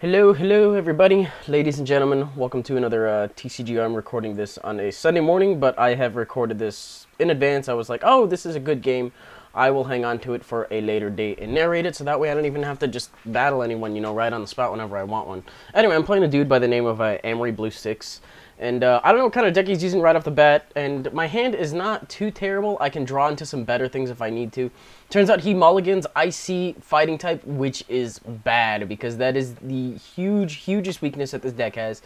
Hello everybody, ladies and gentlemen. Welcome to another TCG. I'm recording this on a Sunday morning, but I have recorded this in advance. I was like, oh, this is a good game. I will hang on to it for a later date and narrate it, so that way I don't even have to just battle anyone, right on the spot whenever I want one. Anyway, I'm playing a dude by the name of amoryblue6. And I don't know what kind of deck he's using right off the bat, and my hand is not too terrible. I can draw into some better things if I need to. Turns out he mulligans Icy Fighting type, which is bad, because that is the hugest weakness that this deck has.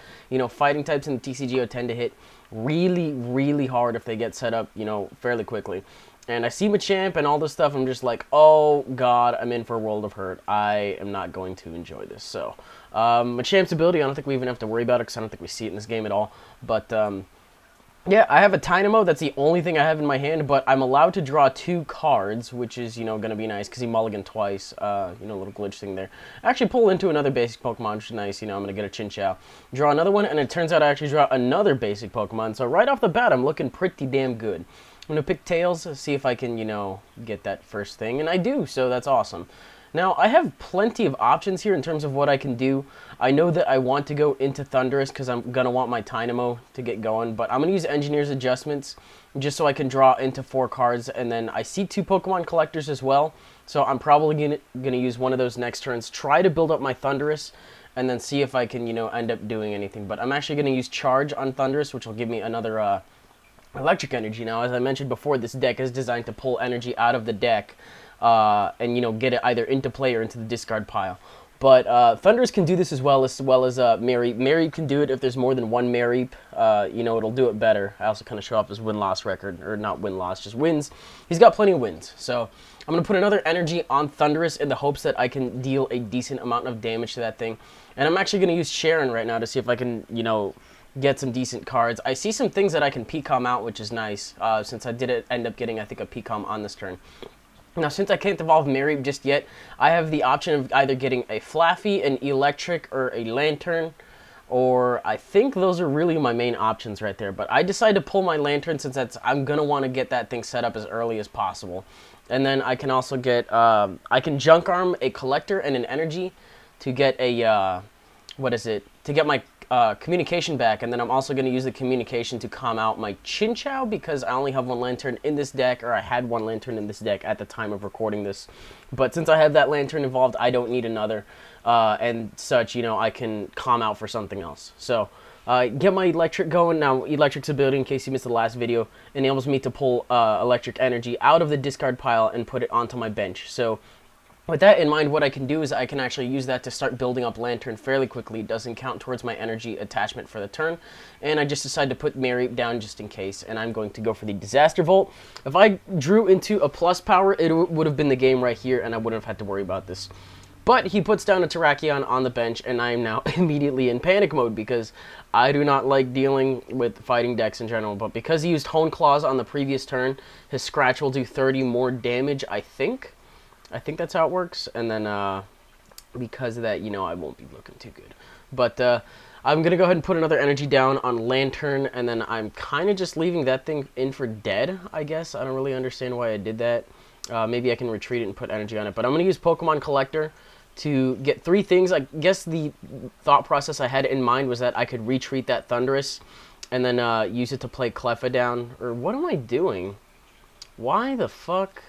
Fighting types in the TCGO tend to hit really hard if they get set up, fairly quickly. And I see Machamp and all this stuff, I'm just like, oh god, I'm in for a world of hurt. I am not going to enjoy this. So, Machamp's ability, I don't think we even have to worry about it, because I don't think we see it in this game at all. But, yeah, I have a Dynamo, that's the only thing I have in my hand, but I'm allowed to draw 2 cards, which is, going to be nice, because he mulliganed twice, a little glitch thing there. Actually pull into another basic Pokemon, which is nice, I'm going to get a Chinchou. Draw another one, and it turns out I actually draw another basic Pokemon, so right off the bat, I'm looking pretty damn good. I'm going to pick Tails, see if I can, get that first thing, and I do, so that's awesome. Now, I have plenty of options here in terms of what I can do. I know that I want to go into Thundurus because I'm going to want my Dynamo to get going, but I'm going to use Engineer's Adjustments just so I can draw into 4 cards, and then I see 2 Pokemon Collectors as well, so I'm probably going to use one of those next turns, try to build up my Thundurus, and then see if I can, end up doing anything. But I'm actually going to use Charge on Thundurus, which will give me another, electric energy. Now, as I mentioned before, this deck is designed to pull energy out of the deck and, get it either into play or into the discard pile. But Thundurus can do this as well as Mareep. Mareep can do it if there's more than one Mareep. It'll do it better. I also kind of show off his win-loss record, or not win-loss, just wins. He's got plenty of wins. So I'm going to put another energy on Thundurus in the hopes that I can deal a decent amount of damage to that thing. And I'm actually going to use Sharon right now to see if I can, get some decent cards. I see some things that I can P-Com out, which is nice, since I did end up getting, I think, a P-Com on this turn. Now, since I can't evolve Mareep just yet, I have the option of either getting a Flaffy, an Electric, or a Lantern, or I think those are really my main options right there. But I decided to pull my Lantern since I'm going to want to get that thing set up as early as possible. And then I can also get, I can Junk Arm a Collector and an Energy to get a, to get my communication back, and then I'm also going to use the communication to calm out my Chinchou because I only have 1 Lantern in this deck, or I had 1 Lantern in this deck at the time of recording this. But since I have that Lantern involved, I don't need another, and such, I can calm out for something else. So, get my Electric going. Now, Electric's ability, in case you missed the last video, enables me to pull electric energy out of the discard pile and put it onto my bench. So, with that in mind, what I can do is I can actually use that to start building up Lantern fairly quickly. It doesn't count towards my energy attachment for the turn. And I just decided to put Mareep down just in case. And I'm going to go for the Disaster Volt. If I drew into a plus power, it would have been the game right here, and I wouldn't have had to worry about this. But he puts down a Terrakion on the bench, and I am now immediately in panic mode because I do not like dealing with fighting decks in general. But because he used Hone Claws on the previous turn, his Scratch will do 30 more damage, I think. I think that's how it works, and then because of that, I won't be looking too good. But I'm going to go ahead and put another energy down on Lantern, and then I'm kind of just leaving that thing in for dead, I guess. I don't really understand why I did that. Maybe I can retreat it and put energy on it, but I'm going to use Pokemon Collector to get 3 things. I guess the thought process I had in mind was that I could retreat that Thundurus, and then use it to play Cleffa down. Or what am I doing? Why the fuck?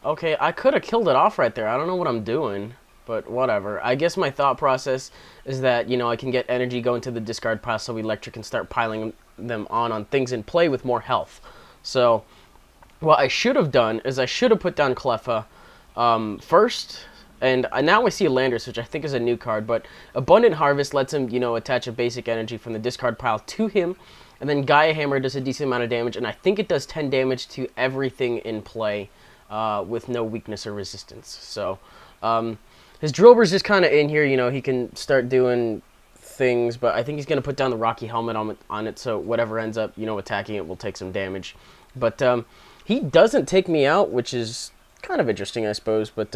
Okay, I could have killed it off right there. I don't know what I'm doing, but whatever. I guess my thought process is that, I can get energy going to the discard pile so Electric can start piling them on things in play with more health. So, what I should have done is I should have put down Cleffa first, and now I see a Landorus, which I think is a new card, but Abundant Harvest lets him, attach a basic energy from the discard pile to him, and then Gaia Hammer does a decent amount of damage, and I think it does 10 damage to everything in play. With no weakness or resistance. So, his Drillbur's just kind of in here, he can start doing things, but I think he's going to put down the Rocky Helmet on it, so whatever ends up, attacking it will take some damage. But, he doesn't take me out, which is kind of interesting, I suppose, but,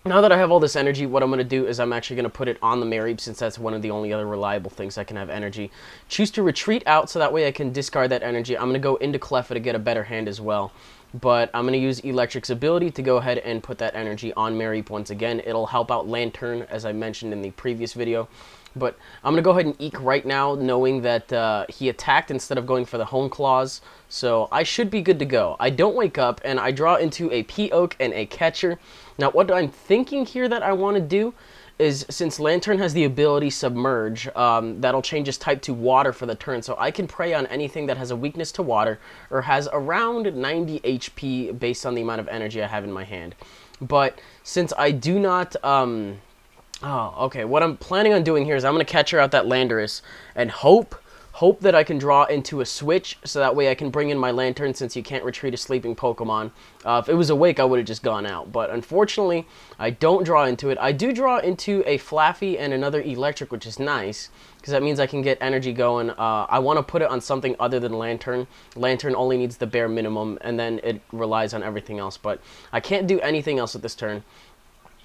now that I have all this energy, what I'm going to do is I'm actually going to put it on the Mareep, since that's one of the only other reliable things I can have energy. Choose to retreat out, so that way I can discard that energy. I'm going to go into Cleffa to get a better hand as well. but I'm going to use Electric's ability to go ahead and put that energy on Mareep once again. It'll help out Lantern, as I mentioned in the previous video. But I'm going to go ahead and Eek right now, knowing that he attacked instead of going for the Hone Claws. So I should be good to go. I don't wake up, and I draw into a P-Oak and a Catcher. Now, what I'm thinking here that I want to do is, since Lantern has the ability Submerge, that'll change his type to Water for the turn. So I can prey on anything that has a weakness to water or has around 90 HP based on the amount of energy I have in my hand. But since I do not... Oh, okay. What I'm planning on doing here is I'm going to Catcher out that Landorus and hope that I can draw into a switch, so that way I can bring in my Lantern, since you can't retreat a sleeping Pokemon. If it was awake, I would have just gone out. But unfortunately, I don't draw into it. I do draw into a Flaffy and another Electric, which is nice, because that means I can get energy going. I want to put it on something other than Lantern. Lantern only needs the bare minimum, and then it relies on everything else. But I can't do anything else at this turn.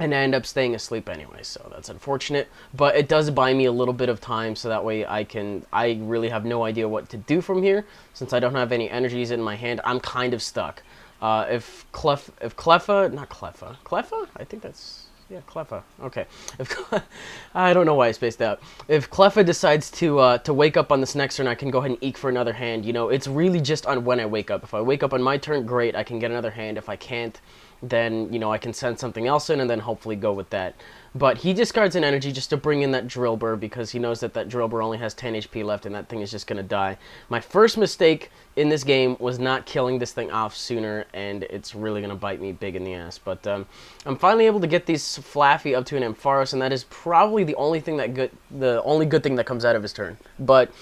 And I end up staying asleep anyway, so that's unfortunate. But it does buy me a little bit of time, so that way I really have no idea what to do from here. Since I don't have any energies in my hand, I'm kind of stuck. If Cleffa, not Cleffa, Cleffa? I think that's, yeah, Cleffa. Okay. I don't know why I spaced out. If Cleffa decides to wake up on this next turn, I can go ahead and Eek for another hand. You know, it's really just on when I wake up. If I wake up on my turn, great, I can get another hand. If I can't, then, you know, I can send something else in and then hopefully go with that. But he discards an energy just to bring in that Drillbur, because he knows that that Drillbur only has 10 HP left and that thing is just going to die. My first mistake in this game was not killing this thing off sooner, and it's really going to bite me big in the ass. But I'm finally able to get these Flaffy up to an Ampharos, and that is probably the only thing the only good thing that comes out of his turn. But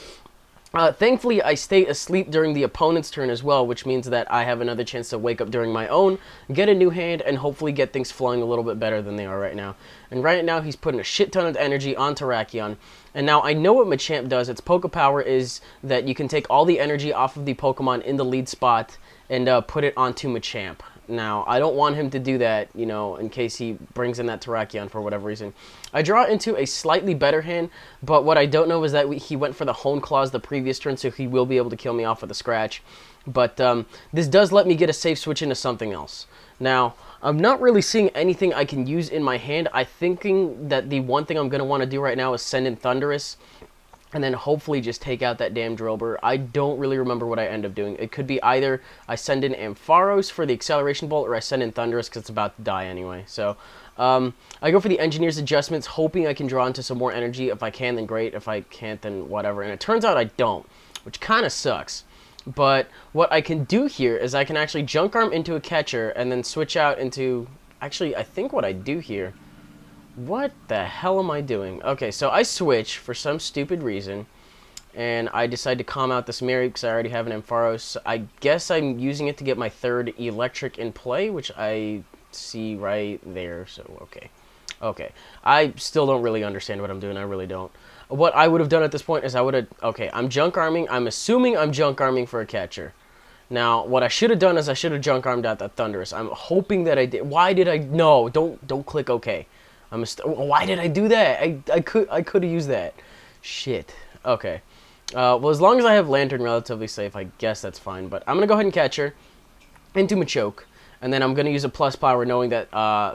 thankfully, I stay asleep during the opponent's turn as well, which means that I have another chance to wake up during my own, get a new hand, and hopefully get things flowing a little bit better than they are right now. And right now, he's putting a shit ton of energy on Terrakion. And now, I know what Machamp does. Its Poke Power is that you can take all the energy off of the Pokemon in the lead spot and put it onto Machamp. Now, I don't want him to do that, you know, in case he brings in that Terrakion for whatever reason. I draw into a slightly better hand, but what I don't know is that he went for the Hone Claws the previous turn, so he will be able to kill me off with a Scratch. But this does let me get a safe switch into something else. Now, I'm not really seeing anything I can use in my hand. I'm thinking that the one thing I'm going to want to do right now is send in Thundurus, and then hopefully just take out that damn Drillbur. I don't really remember what I end up doing. It could be either I send in Ampharos for the Acceleration Bolt, or I send in Thundurus because it's about to die anyway. So I go for the Engineer's Adjustments, hoping I can draw into some more energy. If I can, then great. If I can't, then whatever. And it turns out I don't, which kind of sucks. But what I can do here is I can actually Junk Arm into a Catcher and then switch out into... Actually, I think what I do here... What the hell am I doing? Okay, so I switch for some stupid reason, and I decide to calm out this Mareep because I already have an Ampharos. I guess I'm using it to get my third Electric in play, which I see right there, so okay. Okay, I still don't really understand what I'm doing, I really don't. What I would have done at this point is I would have... Okay, I'm Junk Arming. I'm assuming I'm Junk Arming for a Catcher. Now, what I should have done is I should have Junk Armed out that Thundurus. I'm hoping that I did... Why did I... No, don't click OK. Why did I do that? I could have used that. Shit. Okay. Well, as long as I have Lantern relatively safe, I guess that's fine. But I'm going to go ahead and Catcher into Machoke. And then I'm going to use a Plus Power knowing that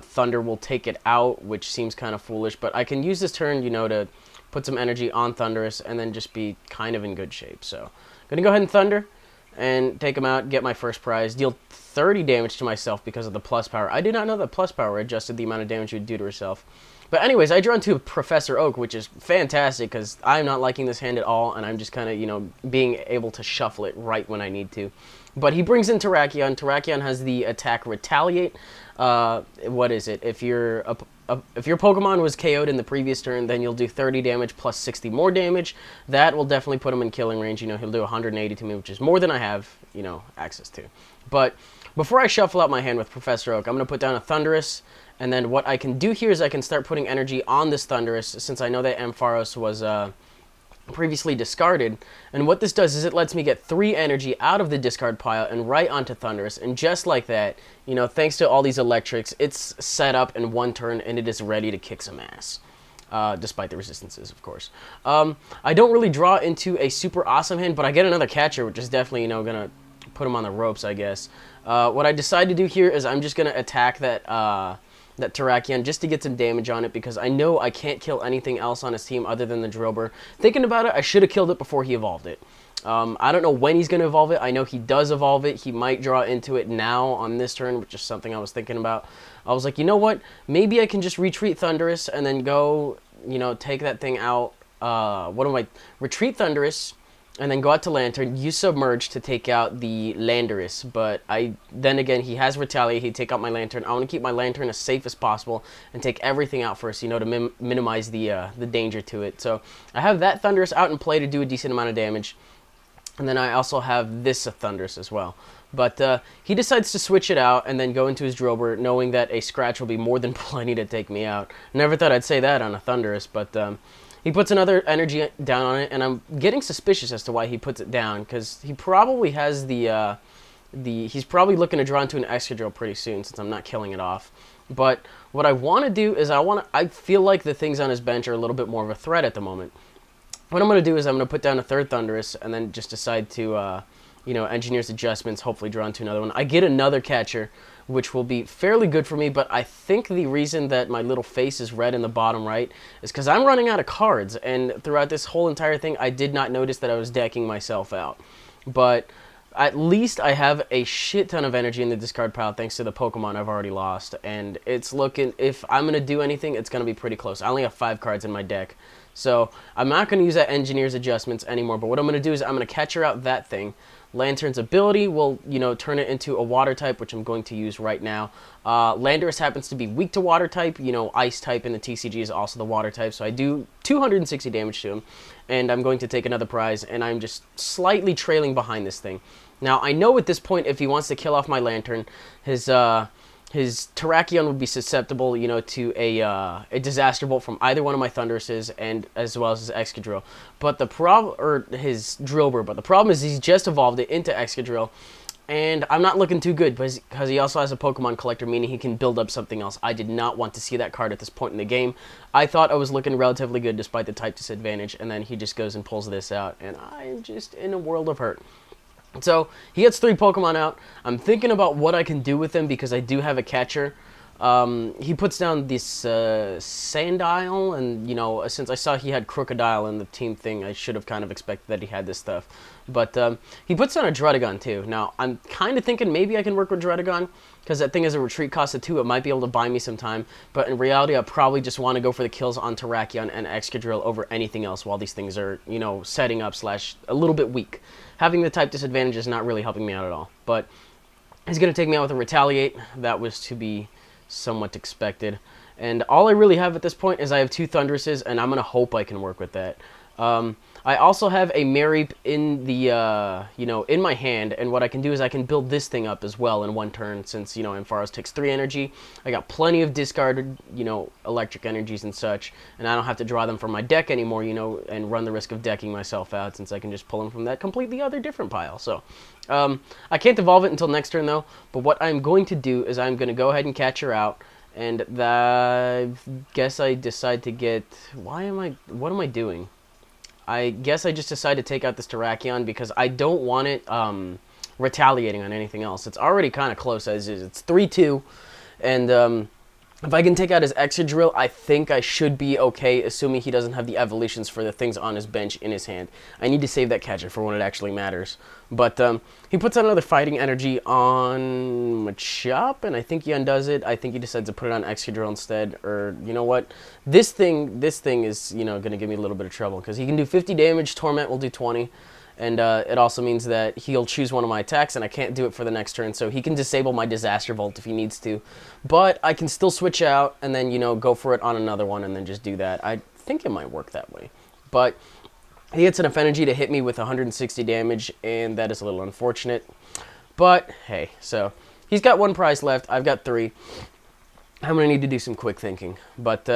Thunder will take it out, which seems kind of foolish. But I can use this turn, you know, to put some energy on Thundurus and then just be kind of in good shape. So I'm going to go ahead and Thunder and take him out, get my first prize, deal 30 damage to myself because of the Plus Power. I did not know that Plus Power adjusted the amount of damage you would do to herself. But anyways, I draw into Professor Oak, which is fantastic because I'm not liking this hand at all, and I'm just kind of, you know, being able to shuffle it right when I need to. But he brings in Terrakion. Terrakion has the attack Retaliate. What is it? If your Pokemon was KO'd in the previous turn, then you'll do 30 damage plus 60 more damage. That will definitely put him in killing range. You know, he'll do 180 to me, which is more than I have, you know, access to. But before I shuffle out my hand with Professor Oak, I'm going to put down a Thundurus. And then what I can do here is I can start putting energy on this Thundurus, since I know that Ampharos was previously discarded. And what this does is it lets me get 3 energy out of the discard pile and right onto Thundurus. And just like that, you know, thanks to all these electrics, it's set up in one turn and it is ready to kick some ass. Despite the resistances, of course. I don't really draw into a super awesome hand, but I get another Catcher, which is definitely, you know, going to put him on the ropes, I guess. What I decide to do here is I'm just going to attack that that Terrakion just to get some damage on it, because I know I can't kill anything else on his team other than the Drillbur. Thinking about it, I should have killed it before he evolved it. I don't know when he's going to evolve it. I know he does evolve it. He might draw into it now on this turn, which is something I was thinking about. I was like, you know what? Maybe I can just retreat Thundurus and then go, you know, take that thing out. Retreat Thundurus and then go out to Lantern, use Submerge to take out the Landorus. But then again, he has Retaliate. He'd take out my Lantern. I want to keep my Lantern as safe as possible and take everything out first, you know, to minimize the danger to it. So I have that Thundurus out in play to do a decent amount of damage. And then I also have this Thundurus as well. But he decides to switch it out and then go into his Drillbur, knowing that a Scratch will be more than plenty to take me out. Never thought I'd say that on a Thundurus, but he puts another energy down on it, and I'm getting suspicious as to why he puts it down, because he probably has he's probably looking to draw into an Excadrill pretty soon, since I'm not killing it off. But what I want to do is I feel like the things on his bench are a little bit more of a threat at the moment. What I'm going to do is I'm going to put down a third Thundurus, and then just decide to, you know, Engineer's Adjustments, hopefully draw into another one. I get another catcher, which will be fairly good for me, but I think the reason that my little face is red in the bottom right is because I'm running out of cards, and throughout this whole entire thing, I did not notice that I was decking myself out. But at least I have a shit ton of energy in the discard pile thanks to the Pokemon I've already lost, and it's looking, if I'm going to do anything, it's going to be pretty close. I only have 5 cards in my deck, so I'm not going to use that Engineer's Adjustments anymore, but what I'm going to do is I'm going to catcher out that thing. Lantern's ability will, you know, turn it into a water type, which I'm going to use right now. Landorus happens to be weak to water type. You know, ice type in the TCG is also the water type, so I do 260 damage to him. And I'm going to take another prize, and I'm just slightly trailing behind this thing. Now, I know at this point, if he wants to kill off my Lantern, his Terrakion would be susceptible, you know, to a Disaster Bolt from either one of my Thunduruses, and as well as his Excadrill. But the his Drillbur. But the problem is he's just evolved it into Excadrill, and I'm not looking too good because he also has a Pokemon Collector, meaning he can build up something else. I did not want to see that card at this point in the game. I thought I was looking relatively good despite the type disadvantage, and then he just goes and pulls this out, and I'm just in a world of hurt. So, he gets 3 Pokemon out. I'm thinking about what I can do with them because I do have a catcher. He puts down this Sandile, and, you know, since I saw he had Crocodile in the team thing, I should have kind of expected that he had this stuff. But he puts down a Druddigon, too. Now, I'm kind of thinking maybe I can work with Druddigon, because that thing has a retreat cost of 2. It might be able to buy me some time, but in reality, I probably just want to go for the kills on Terrakion and Excadrill over anything else while these things are, you know, setting up / a little bit weak. Having the type disadvantage is not really helping me out at all. But he's going to take me out with a Retaliate. That was to be somewhat expected. And all I really have at this point is I have 2 Thunduruses, and I'm going to hope I can work with that. I also have a Mareep in the, you know, in my hand, and what I can do is I can build this thing up as well in one turn, since, you know, Ampharos takes 3 energy. I got plenty of discarded, you know, electric energies and such, and I don't have to draw them from my deck anymore, you know, and run the risk of decking myself out, since I can just pull them from that completely other different pile. So, I can't evolve it until next turn, though, but what I'm going to do is I'm going to go ahead and catch her out, and I guess I decide to get, what am I doing? I guess I just decided to take out this Terrakion because I don't want it retaliating on anything else. It's already kind of close as is. It's 3-2, and if I can take out his Excadrill, I think I should be okay, assuming he doesn't have the evolutions for the things on his bench in his hand. I need to save that catcher for when it actually matters. But he puts out another Fighting Energy on Machop, and I think he undoes it. I think he decides to put it on Excadrill instead, or you know what? This thing is, you know, going to give me a little bit of trouble, because he can do 50 damage, Torment will do 20. And it also means that he'll choose one of my attacks, and I can't do it for the next turn, so he can disable my Disaster Bolt if he needs to. But I can still switch out, and then, you know, go for it on another one, and then just do that. I think it might work that way. But he gets enough energy to hit me with 160 damage, and that is a little unfortunate. But, hey, so he's got 1 prize left. I've got 3. I'm going to need to do some quick thinking. But,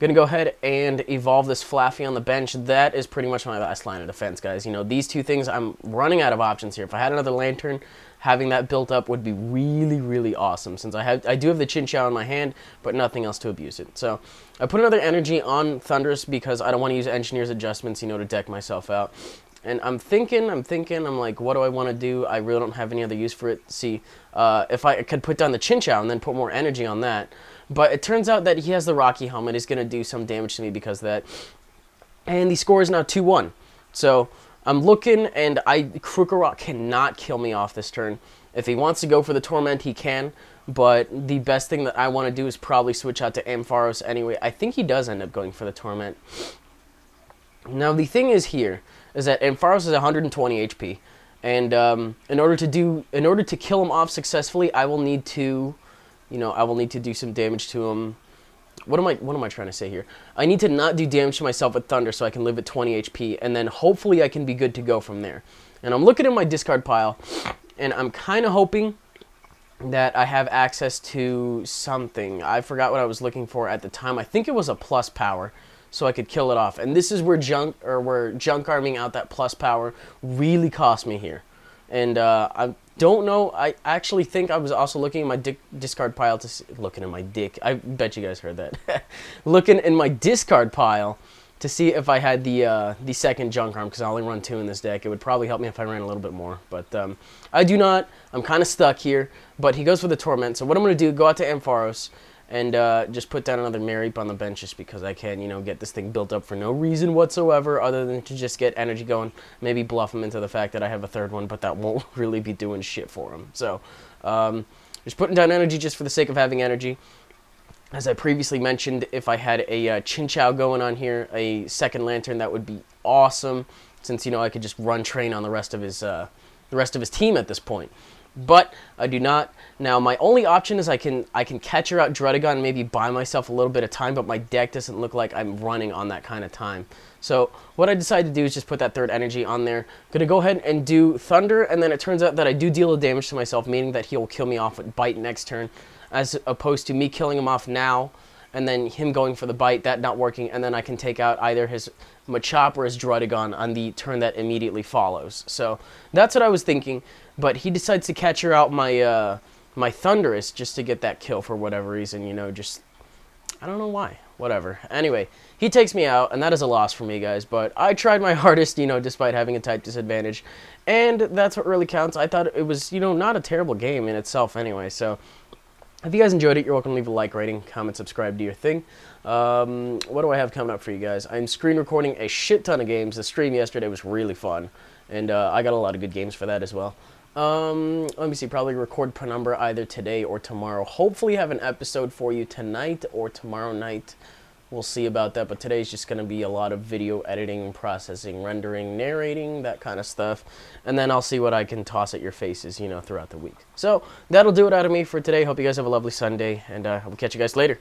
going to go ahead and evolve this Flaffy on the bench. That is pretty much my last line of defense, guys. You know, these 2 things, I'm running out of options here. If I had another Lantern, having that built up would be really, really awesome, since I do have the Chinchou in my hand, but nothing else to abuse it. So I put another energy on Thundurus because I don't want to use Engineer's Adjustments, you know, to deck myself out. And I'm thinking, I'm like, what do I want to do? I really don't have any other use for it. See, if I could put down the Chinchou and then put more energy on that. But it turns out that he has the Rocky Helmet. He's going to do some damage to me because of that. And the score is now 2-1. So I'm looking, and Krokorok cannot kill me off this turn. If he wants to go for the Torment, he can. But the best thing that I want to do is probably switch out to Ampharos anyway. I think he does end up going for the Torment. Now, the thing is here, is that Ampharos is 120 HP. And in order to kill him off successfully, I will need to, I will need to do some damage to him. What am I trying to say here? I need to not do damage to myself with Thunder so I can live at 20 HP, and then hopefully I can be good to go from there. And I'm looking at my discard pile, and I'm kind of hoping that I have access to something. I forgot what I was looking for at the time. I think it was a plus power, so I could kill it off. And this is where junk arming out that plus power really cost me here. And I don't know. I actually think I was also looking in my discard pile to see, looking in my dick. I bet you guys heard that. Looking in my discard pile to see if I had the second junk arm, because I only run 2 in this deck. It would probably help me if I ran a little bit more, but I do not. I'm kind of stuck here. But he goes for the Torment. So what I'm going to do, go out to Ampharos and just put down another Mareep on the bench just because I can, get this thing built up for no reason whatsoever other than to just get energy going. Maybe bluff him into the fact that I have a third one, but that won't really be doing shit for him. So just putting down energy just for the sake of having energy. As I previously mentioned, if I had a Chinchou going on here, a second Lantern, that would be awesome, since I could just run train on the rest of his team at this point. But I do not. Now my only option is I can catcher out Druddigon and maybe buy myself a little bit of time, but my deck doesn't look like I'm running on that kind of time. So what I decided to do is just put that third energy on there. Gonna go ahead and do Thunder, and then it turns out that I do deal a damage to myself, meaning that he'll kill me off with Bite next turn, as opposed to me killing him off now and then him going for the Bite, that not working, and then I can take out either his Machop or his Druddigon on the turn that immediately follows. So that's what I was thinking, but he decides to catcher out my my Thundurus just to get that kill for whatever reason, just, I don't know why, whatever. Anyway, he takes me out, and that is a loss for me, guys, but I tried my hardest, despite having a type disadvantage, and that's what really counts. I thought it was, not a terrible game in itself anyway, so if you guys enjoyed it, you're welcome to leave a like, rating, comment, subscribe, do your thing. What do I have coming up for you guys? I'm screen recording a shit ton of games. The stream yesterday was really fun, and I got a lot of good games for that as well. Let me see, probably record Penumbra either today or tomorrow. Hopefully have an episode for you tonight or tomorrow night. We'll see about that, but today's just going to be a lot of video editing, processing, rendering, narrating, that kind of stuff. And then I'll see what I can toss at your faces, throughout the week. So that'll do it out of me for today. Hope you guys have a lovely Sunday, and I will catch you guys later.